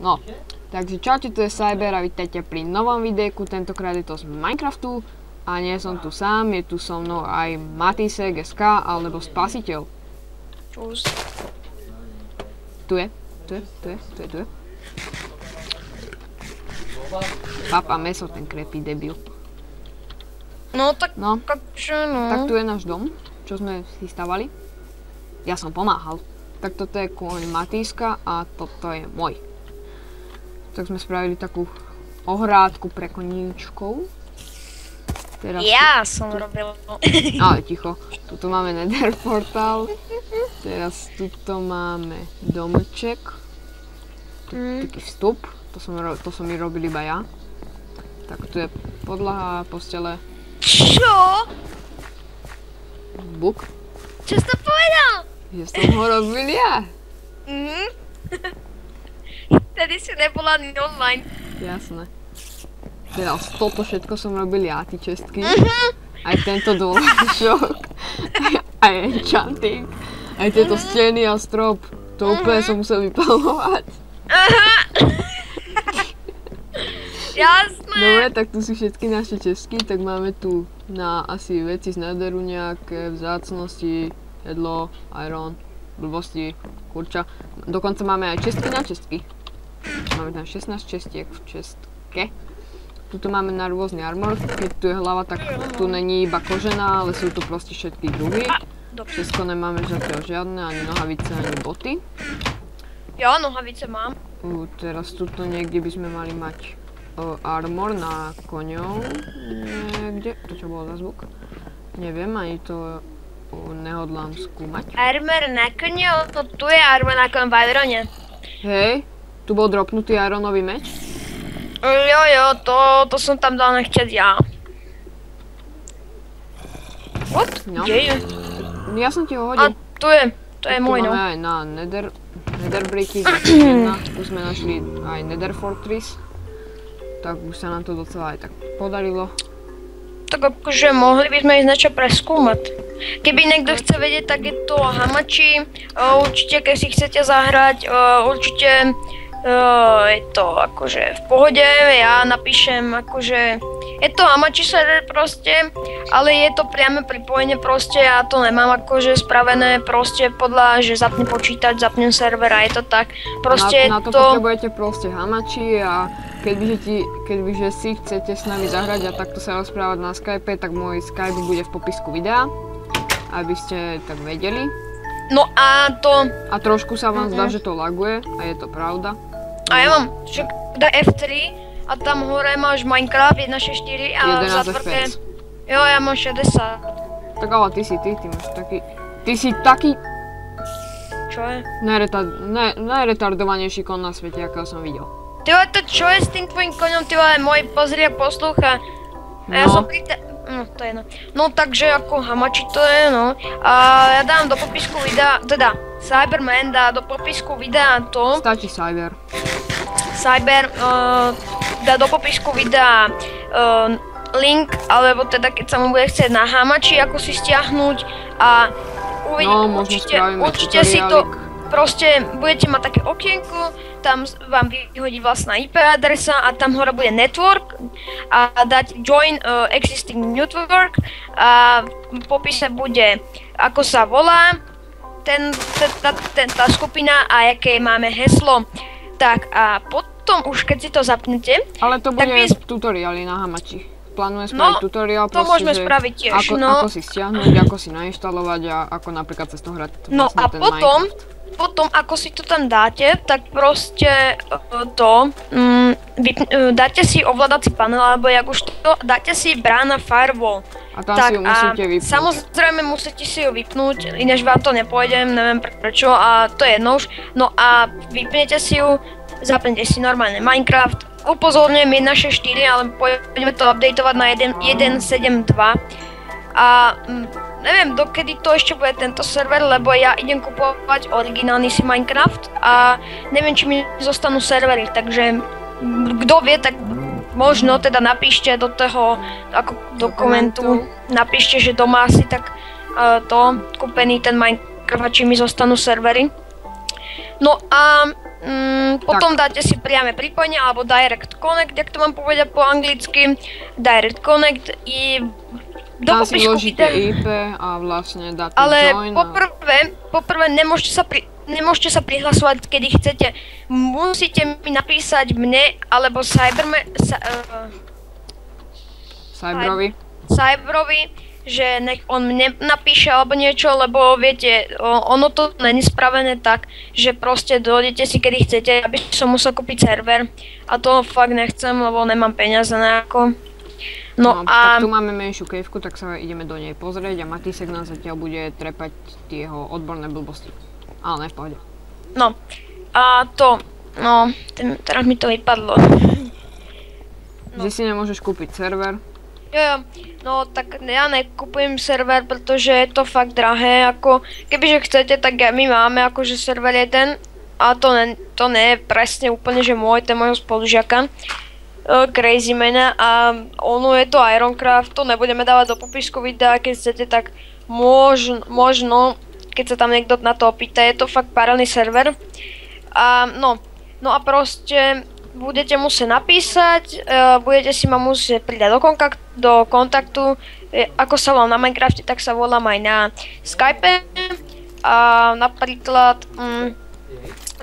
No, takže čaute, tu je Cyber a vítajte pri novom videjku, tentokrát je to z Minecraftu a nie som tu sám, je tu so mnou aj Matisek SK alebo Spasiteľ. Čus. Tu je. Papa meso, ten krepý debil. No tak, No, čo no? tak tu je náš dom, čo sme si stavali. Ja som pomáhal. Tak toto je kôň Matiska a toto je môj. Tak sme spravili takú ohrádku pre koníčkov. Teraz Ja som robil. ale ticho. Tuto máme Nether portál. Teraz tuto máme domček. Taký vstup. To som mi robil iba ja. Tak tu je podlaha, postele. Čo? Buk. Čo si to povedal? Že som ho robil ja. Tedy si nebola ani online. Jasné. Teraz toto všetko som robil ja, ty čestky. Aj tento dôšok. Aj enchanting. Aj tieto steny a strop. To úplne som musel vypalovať. Jasné. Dobre, tak tu sú všetky naše česky, tak máme tu na asi veci z Netheru nejaké vzácnosti, jedlo, iron, blbosti, kurča. Dokonca máme aj čestky na čestky. Máme tam 16 čestiek v čestke. Tuto máme na rôzny armor, keď tu je hlava, tak tu není iba kožená, ale sú tu proste všetky druhy. Česko nemáme zatiaľ žiadne, ani nohavice, ani boty. Ja nohavice mám. Teraz tuto niekde by sme mali mať armor na koňov. Niekde, to čo bolo za zvuk? Neviem, ani to nehodlám skúmať. Armor na koňo, no tu je armor na koňo v Ironne. Hej, tu bol dropnutý ironový meč. Jo, to som tam dal nechťať ja. What? No. Kde je? Ja som ti ho A hodil. to je môj, Tu no. máme aj na nether bricky, tu sme našli aj nether fortress. Tak už sa nám to docela aj tak podarilo. Tak akože mohli by sme ísť niečo preskúmať. Keby niekto chce vedieť, tak je to Hamachi. Určite, keď si chcete zahrať, určite je to akože v pohode. Ja napíšem akože... Je to Hamachi server proste, ale je to priame pripojenie proste. Ja to nemám akože spravené proste podľa, že zapnem počítač, zapnem server a je to tak. Proste Na to potrebujete proste Hamachi a kebyže si chcete s nami zahrať a takto sa rozprávať na Skype, tak môj Skype bude v popisku videa, aby ste tak vedeli. No a to... A trošku sa vám zdá, že to laguje a je to pravda. A ja mám však daj F3 a tam hore máš Minecraft 1.6.4 a v 11 zátvorke... FPS. Jo, ja mám 60. Tak ale ty máš taký... Ty si taký Čo je? najretardovanejší kon na svete, akého som videl. Ty vole, to čo je s tým tvojim koňom, ty vole, môj pozri a poslúcha. A ja som pri no, to je no. No takže ako Hamachi to je, no. A ja dám do popisku videa, teda Cyberman dá do popisku videa to. Stačí Cyber. Cyber dá do popisku videa link, alebo teda keď sa mu bude chcieť na Hamachi, ako si stiahnuť a určite si to proste budete mať také okienko, tam vám vyhodí vlastná IP adresa a tam hore bude network a dať join existing network a v popise bude ako sa volá tá skupina a aké máme heslo. Tak a potom už keď si to zapnete, ale to bude tutoriály na Hamachi. Plánujem spraviť tutoriál proste, to môžeme spraviť tiež, ako si stiahnuť, ako si nainštaláť a ako napríklad cez to hrať no vlastne a ten Minecraft. Potom, ako si to tam dáte, tak proste dáte si ovládací panel, alebo jak už to, dáte si brána firewall. A tam si ju musíte vypnúť. Samozrejme musíte si ju vypnúť, ináč vám to nepôjdem, neviem prečo a to je jedno už. No a vypnete si ju, zapnete si normálne Minecraft, upozorňujem 1.6.4, ale pôjdeme to updateovať na 1.7.2 a neviem, dokedy to ešte bude tento server, lebo ja idem kupovať originálny si Minecraft a neviem, či mi zostanú servery, takže kto vie, tak možno teda napíšte do toho ako dokumentu, napíšte, že doma si tak to kúpený ten Minecraft, či mi zostanú servery. No a Potom dáte si priame pripojenie alebo Direct Connect, jak to mám povedať po anglicky. Direct Connect i do Tam si popisku vložíte videa. IP a vlastne dáte Ale join. poprvé nemôžete sa prihlasovať, kedy chcete. Musíte mi napísať mne alebo Cyberovi, že nech on mne napíše alebo niečo, lebo viete, ono to není spravené tak, že proste dojdete si kedy chcete, aby som musel kúpiť server a to fakt nechcem, lebo nemám peniaze nejako. No a... Tak tu máme menšiu kejvku, tak sa ideme do nej pozrieť a Matisek nás zatiaľ bude trepať tie jeho odborné blbosti. Ale ne, v pohode. No a to, no, teraz mi to vypadlo. Že si nemôžeš kúpiť server. Jo, no tak ja nekupujem server, pretože je to fakt drahé, ako kebyže chcete, tak my máme akože server jeden a to nie je presne úplne, že môj, to je môjho spolužiaka Crazy Mana a ono je to Ironcraft, to nebudeme dávať do popisku videa, keď chcete, tak možno, keď sa tam niekto na to opýta, je to fakt paralelný server a no a proste budete musieť napísať, budete si ma musieť pridať do kontaktu, ako sa volám na Minecrafte, tak sa volám aj na Skype a napríklad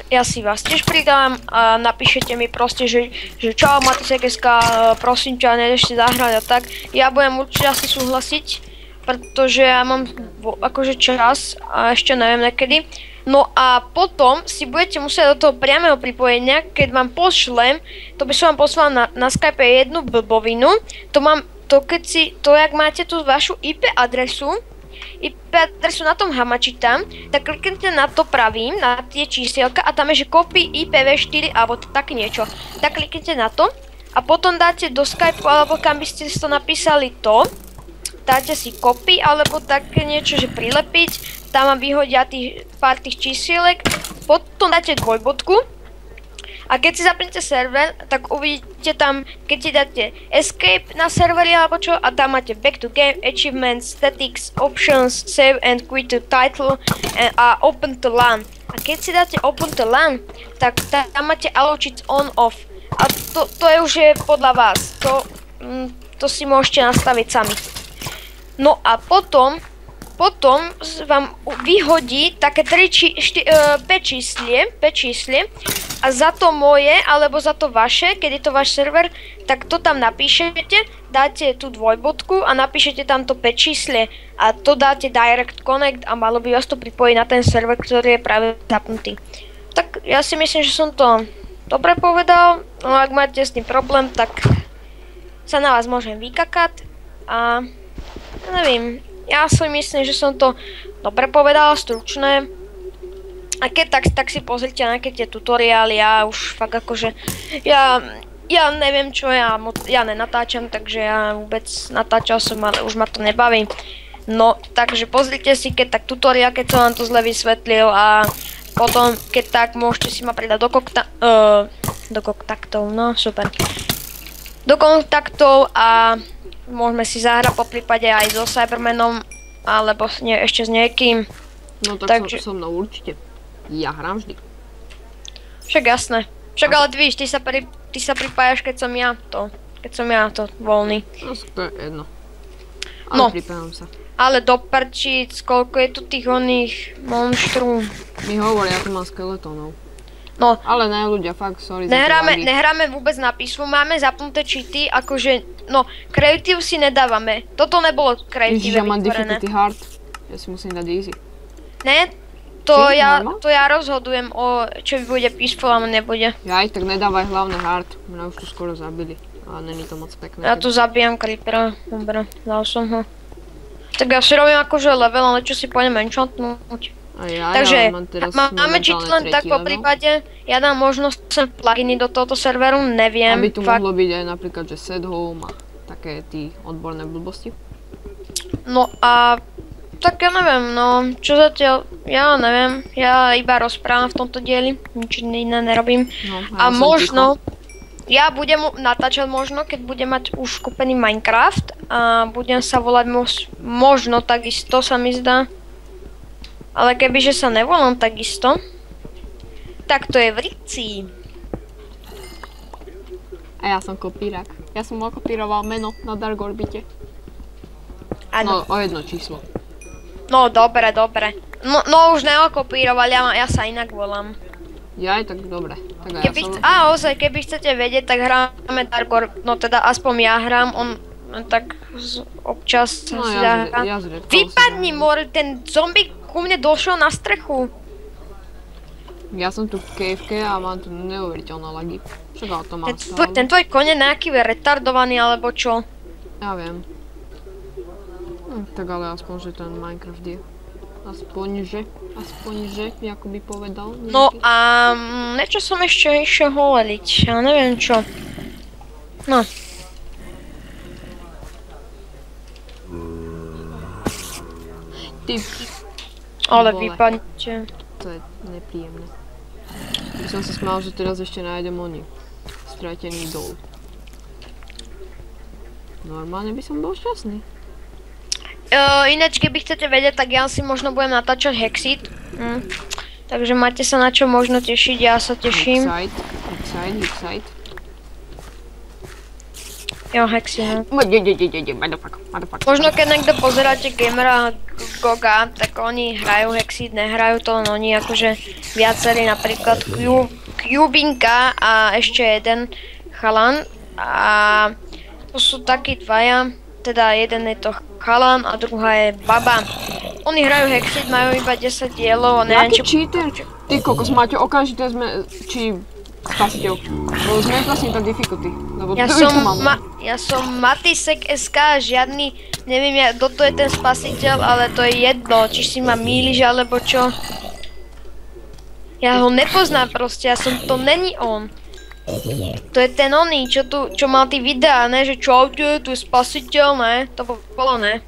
ja si vás tiež pridám a napíšete mi proste, že čau Matisek.sk, prosím ťa, nejdeš si zahrať a tak, ja budem určite asi súhlasiť, pretože ja mám akože čas a ešte neviem nekedy. No a potom si budete musieť do toho priameho pripojenia, keď vám pošlem, to by som vám poslal na Skype jednu blbovinu, jak máte tú vašu IP adresu na tom hamačita, tak kliknite na to pravým, na tie čísielka a tam je, že copy IPv4 alebo také niečo. Tak kliknite na to a potom dáte do Skype alebo kam by ste si to napísali dáte si copy alebo také niečo, že prilepiť, tam vám vyhodia pár tých čísielek, potom dáte dvojbodku a keď si zapnete server, tak uvidíte tam, keď si dáte escape na serveri alebo čo a tam máte back to game, achievements, statics, options, save and quit to title a open to LAN. A keď si dáte open to LAN, tak tam máte allow-cheats on off a to je už podľa vás, to si môžete nastaviť sami. No a potom vám vyhodí také 5 číslie a za to moje alebo za to vaše, keď je to váš server, tak to tam napíšete, dáte tú dvojbodku a napíšete tam to 5 číslie a to dáte Direct Connect a malo by vás to pripojiť na ten server, ktorý je práve zapnutý. Tak ja si myslím, že som to dobre povedal, no ak máte s tým problém, tak sa na vás môžem vykakať a ja neviem, ja si myslím, že som to dobre povedala, stručné. A keď tak si pozrite nejaké tie tutoriály, ja už fakt akože, ja neviem čo, ja nenatáčam, takže ja vôbec natáčal som, ale už ma to nebaví. No, takže pozrite si keď tak tutoriál, keď som vám to zle vysvetlil a potom keď tak môžete si ma pridať do kontaktov, no super. Do kontaktov a môžeme si zahrať po prípade aj so Cybermanom, alebo ešte s niekým. No tak so mnou určite. Ja hrám vždy. Však jasné. Však ale víš, ty sa pripájaš, keď som ja to voľný. No to je jedno. Ale no, pripájam sa. Ale do prčíc, koľko je tu tých oných monštru. Mi hovoria, ja tu mám skeletónov. No, ale ne ľudia, fakt, sorry. Nehráme vôbec na písmu, máme zapnuté cheaty, akože, no, creative si nedávame. Toto nebolo creative vytvorené. Ježiš, ja mám difficulty hard. Ja si musím dať easy. Ne, to ja rozhodujem o čo bude peaceful a nebude. Ja aj tak nedávaj hlavne hard, mňa už tu skoro zabili. Ale není to moc pekné. Ja tu zabijam creepera, dobre, dal som ho. Tak ja si robím akože level, ale čo si pôjdem enchantnúť. Takže máme cheat len tak po prípade, ja dám možnosť sem pluginy do tohto serveru, neviem. Aby tu mohlo byť aj napríklad, že set home a také tí odborné blbosti. No a tak ja neviem, no čo zatiaľ, ja neviem, ja iba rozprávam v tomto dieli, nič iné nerobím. No, a možno, ja budem natáčať možno, keď budem mať už kúpený Minecraft a budem sa volať možno takisto sa mi zdá. Ale kebyže sa nevolám takisto, Tak to je v Rici. A ja som kopírák. Ja som okopíroval meno na Dark Orbite. Áno. No, o jedno číslo. No, dobre. No už neokopíroval, ja sa inak volám. Jaj, tak dobre. Tak ja som... Ozaj, keby chcete vedieť, tak hráme Dark Orbit, no teda aspoň ja hrám, on tak občas No si ja zahrá. zriedkavo Vypadni, more, ten zombie ku mne došiel na strechu. Ja som tu v caveke a mám tu neuveriteľné lagy. Však ale to mám stále. Ten tvoj koň je nejaký retardovaný, alebo čo? Ja viem. Tak ale aspoň, že ten Minecraft je. Aspoň, že, ako by povedal. Nejaký. No a niečo som ešte išiel hovoriť, ja neviem čo. No. Ty... Ale vole. vypadnite. To je nepríjemné. By som sa smál, že teraz ešte nájdem oni. Stratený dol. Normálne by som bol šťastný. Ináč, keby chcete vedieť, tak ja si možno budem natáčať Hexit. Takže máte sa na čo možno tešiť, ja sa teším. Hexite. Jo, Hexit, no. Motherfucker. Možno keď niekto pozeráte Gamera Goga, tak oni hrajú Hexit, nehrajú to, no oni akože viacerí, napríklad Cubinka a ešte jeden chalan. A to sú takí dvaja, teda jeden je to chalan a druhá je baba. Oni hrajú Hexit, majú iba 10 dielov, neviem Jaký cheater? Ty kokos, máte okamžite spasiteľ. Lebo sme vlastne tá difficulty. Lebo Ja som Matisek SK, žiadny, neviem, kto je ten spasiteľ, ale to je jedno, či si ma mýliš alebo čo. Ja ho nepoznám proste, to není on. To je ten oný, čo mal tí videá, ne, že čaute, tu je spasiteľ, ne, to bolo, ne.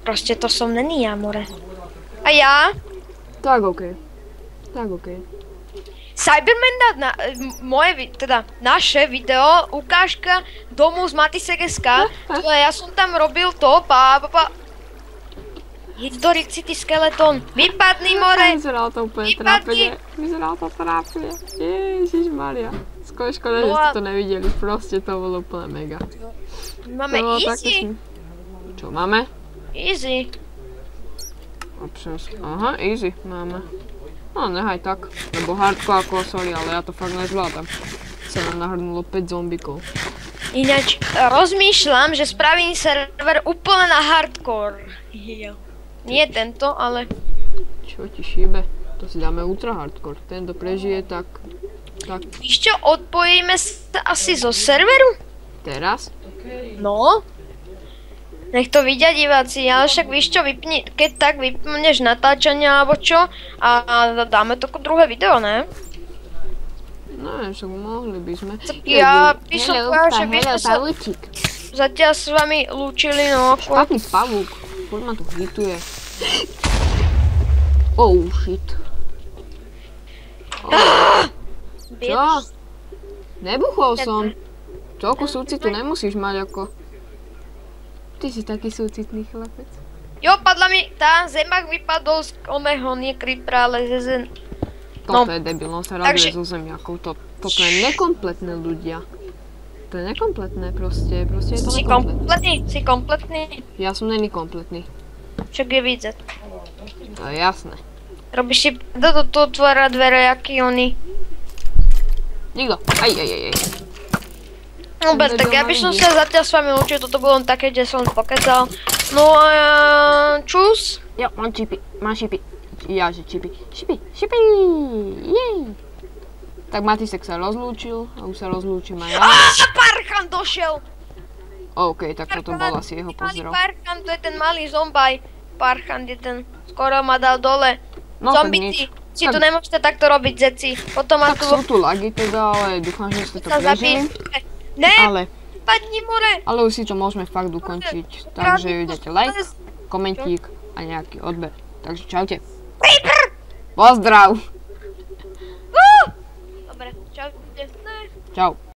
Proste to som není ja, more. A ja? Tak okej. Cyberman dá naše video, ukážka domu z Matisek SK, ja som tam robil to, Hit do Rici, ty skeleton, vypadni, more! Vyzeralo to úplne trápne. Ježišmaria. Škoda, že ste to nevideli, proste to bolo úplne mega. Máme easy. Čo máme? Easy. Options. Aha, easy máme. No nehaj tak, lebo hardcore ako sorry, ale ja to fakt nezvládam. Sa nám nahrnulo 5 zombikov. Ináč rozmýšľam, že spravím server úplne na hardcore. Nie tento, ale... Čo ti šíbe? To si dáme ultra hardcore. Tento prežije tak... Víš čo, odpojíme sa asi zo serveru? Teraz? No. Nech to vidia diváci, ale však víš čo, keď tak vypneš natáčanie alebo čo a dáme to ako druhé video, ne? No, však mohli by sme. Ja by som povedal, že by sme sa zatiaľ s vami lúčili, no. Špatný pavúk, poď ma tu hituje. Oh shit. Čo? Nebuchol som. Toľko súcitu nemusíš mať ako... Ty si taký súcitný chlapec. Jo, padla mi, zemak vypadol z oného, nie creepera, ale ze Toto je debil, on sa raduje zo zemiakov. Toto je nekompletné ľudia. To je nekompletné proste, je to nekompletné. Si kompletný? Ja som není kompletný. Však je vidieť. To je jasné. Robíš si do otvára dvere, jaký oni. Nikto, aj. Dobre, tak ja by som sa zatiaľ s vami lúčil, toto bolo len také, kde som pokecal. No a čus. Jo, mám šipy. Jaže čipy. Šipy, jej. Tak Matisek sa rozlúčil a už sa rozlúčim aj ja. Parchan došiel. OK, tak toto bol asi jeho pozdrav. Parchan, to je ten malý zombaj. Parchan je ten, skoro ma dal dole. No tak Zombici, si tu nemôžete takto robiť, zeci. Potom tak sú tu lagy teda, ale dúfam, že ste to prežili. Ne, padni, more. Ale už si to môžeme fakt ukončiť. Takže dáte like, komentík a nejaký odber. Takže čaute. Pozdrav. Dobre, čaute. Čau.